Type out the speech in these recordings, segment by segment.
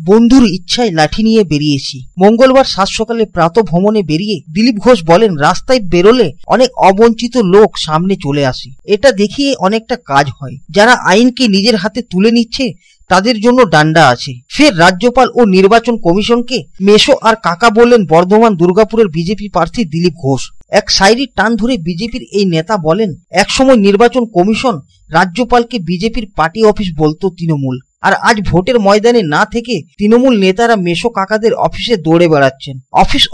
বন্ধুর ইচ্ছায় লাঠি নিয়ে বেরিয়েছি। মঙ্গলবার সাত সকালে প্রাতঃ ভ্রমণে বেরিয়ে দিলীপ ঘোষ বলেন, রাস্তায় বেরোলে অনেক অবঞ্চিত লোক সামনে চলে আসে। এটা দেখিয়ে অনেকটা কাজ হয়। যারা আইনকে নিজের হাতে তুলে নিচ্ছে তাদের জন্য ডান্ডা আছে। ফের রাজ্যপাল ও নির্বাচন কমিশনকে মেশো আর কাকা বললেন বর্ধমান দুর্গাপুরের বিজেপি প্রার্থী দিলীপ ঘোষ। এক শায়রির টান ধরে বিজেপির এই নেতা বলেন, একসময় নির্বাচন কমিশন রাজ্যপালকে বিজেপির পার্টি অফিস বলতো তৃণমূল, আর আজ ভোটের ময়দানে না থেকে তৃণমূল নেতারা মেশো কাকাদের অফিসে দৌড়ে বেড়াচ্ছেন।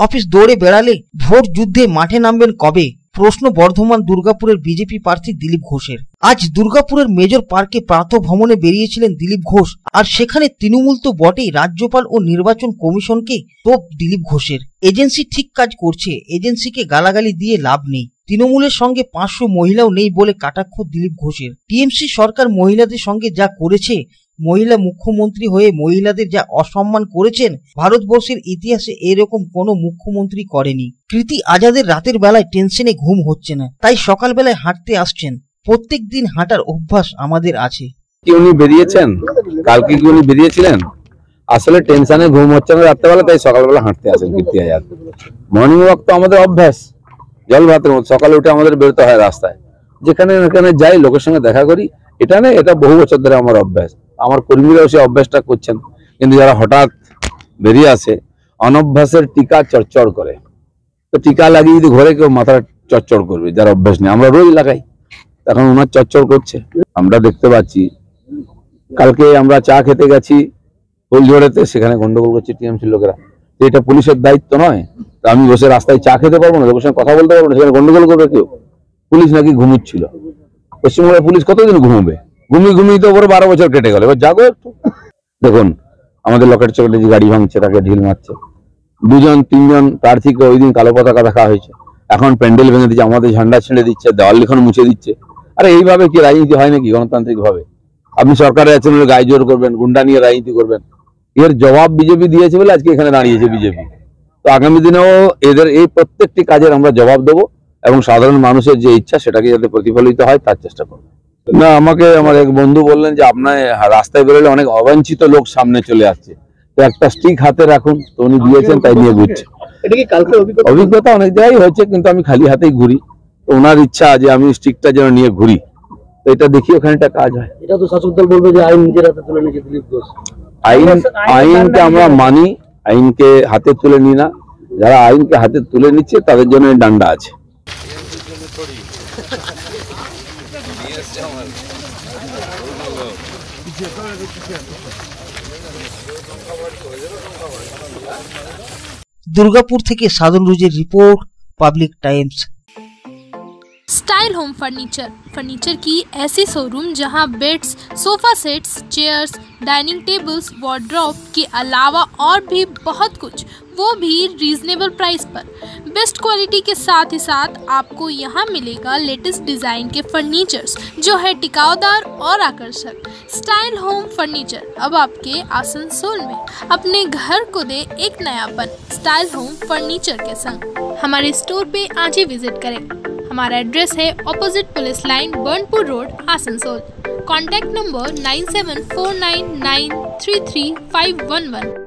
অফিস দৌড়ে বেড়ালে ভোট যুদ্ধে মাঠে নামবেন কবে? প্রশ্ন বর্ধমান দুর্গাপুরের বিজেপি প্রার্থী দিলীপ ঘোষের। আজ দুর্গাপুরের মেজর পার্কে প্রাতঃ ভ্রমণে বেরিয়েছিলেন দিলীপ ঘোষ, আর সেখানে তৃণমূল তো বটেই, রাজ্যপাল ও নির্বাচন কমিশনকে তোপ দিলীপ ঘোষের। এজেন্সি ঠিক কাজ করছে, এজেন্সিকে গালাগালি দিয়ে লাভ নেই। তৃণমূলের সঙ্গে 500 মহিলাও নেই বলে কটাক্ষ দিলীপ ঘোষের। টিএমসি সরকার মহিলাদের সঙ্গে যা করেছে, মহিলা মুখ্যমন্ত্রী হয়ে মহিলাদের যা অসম্মান করেছেন, ভারতবর্ষের ইতিহাসে এরকম কোনো মুখ্যমন্ত্রী করেনি। কৃতি আজাদের রাতের বেলায় টেনশনে ঘুম হচ্ছে না, তাই সকালবেলায় হাঁটতে আসছেন। প্রত্যেক দিন হাঁটার অভ্যাস আমাদের আছে। কি উনি বেরিয়েছেন? কালকে কি উনি বেরিয়েছিলেন? আসলে টেনশনে ঘুম হচ্ছে না রাত্রেবেলা, তাই সকালবেলা হাঁটতে আসেন কীর্তি আজাদ। মর্নিং ওয়াক তো আমাদের অভ্যাস, জল ভাতের মতো। সকালে উঠে আমাদের বেরোতে হয় রাস্তায়, যেখানে এখানে যাই লোকের সঙ্গে দেখা করি। এটা না, এটা বহু বছর ধরে আমার অভ্যাস। আমার কর্মীরাও সেই অভ্যাসটা করছেন। কিন্তু যারা হঠাৎ বেরিয়ে আসে, অনভ্যাসের টিকা চড়চড় করে। তো টিকা লাগিয়ে যদি ঘরে কেউ মাথা চড়চড় করবে, যার অভ্যাস নেই, আমরা রোজ লাগাই, এখন ওনার চড়চড় করছে। আমরা দেখতে পাচ্ছি, কালকে আমরা চা খেতে গেছি ফুলঝড়েতে, সেখানে গন্ডগোল করছে টিএমসি লোকেরা। এটা পুলিশের দায়িত্ব নয়? আমি বসে রাস্তায় চা খেতে পারবো না, লোকের সঙ্গে কথা বলতে পারবো না, সেখানে গন্ডগোল করবে কেউ? পুলিশ নাকি ঘুমুচ্ছিল। পশ্চিমবঙ্গের পুলিশ কতদিন ঘুমোবে? ঘুমিয়ে তো ওপরে 12 বছর কেটে গেল, এবার জাগো একটু। দেখুন, আমাদের লকেট চকেটে যে গাড়ি ভাঙছে, তাকে ঢিল মারছে। 2-3জন প্রার্থীকে ওই দিন কালো পতাকা দেখা হয়েছে, এখন প্যান্ডেল ভেঙে দিচ্ছে, আমাদের ঝান্ডা ছিঁড়ে দিচ্ছে, দেওয়াল লিখন মুছে দিচ্ছে। আরে এইভাবে কি রাজনীতি হয় নাকি গণতান্ত্রিক ভাবে? আপনি সরকারে আছেন, গায়ে জোর করবেন, গুন্ডা নিয়ে রাজনীতি করবেন। এর জবাব বিজেপি দিয়েছে বলে আজকে এখানে দাঁড়িয়েছে বিজেপি। তো আগামী দিনেও এদের এই প্রত্যেকটি কাজের আমরা জবাব দেবো, এবং সাধারণ মানুষের যে ইচ্ছা সেটাকে যাতে প্রতিফলিত হয় তার চেষ্টা করবো। না, আমাকে আমার এক বন্ধু বললেন যে আপনার রাস্তায় বেরোলে অনেক অবাঞ্ছিত লোক সামনে চলে আসছে, তো একটা স্টিক হাতে রাখুন। তো উনি দিয়েছেন, তাই নিয়ে ঘুরছে। অভিজ্ঞতা অনেক জায়গায় হয়েছে, কিন্তু আমি খালি হাতেই ঘুরি। তো ওনার ইচ্ছা যে আমি স্টিকটা যেন নিয়ে ঘুরি, তো এটা দেখি ওখানে একটা কাজ হয়। এটা তো শাসক দল বলবে যে আইন নিজের হাতে তুলে নিয়েছে দিলীপ ঘোষ। আইনকে আমরা মানি, আইনকে হাতে তুলে নিই না। যারা আইনকে হাতে তুলে নিচ্ছে তাদের জন্য ডান্ডা আছে। दुर्गापुर থেকে साधन रोजेर report, Public Times. Style home furniture की ऐसी शोरूम जहां beds, sofa sets, chairs, dining tables, wardrobe के अलावा और भी बहुत कुछ, वो भी रीजनेबल प्राइस पर। बेस्ट क्वालिटी के साथ ही साथ आपको यहाँ मिलेगा लेटेस्ट डिज़ाइन के फर्नीचर्स जो है टिकाऊदार और आकर्षक। स्टाइल होम फर्नीचर अब आपके आसनसोल में। अपने घर को दे एक नयापन स्टाइल होम फर्नीचर के संग। हमारे स्टोर पे आज ही विजिट करें। हमारा एड्रेस है opposite police line, Burnpur road, Asansol. Contact number 9749933511।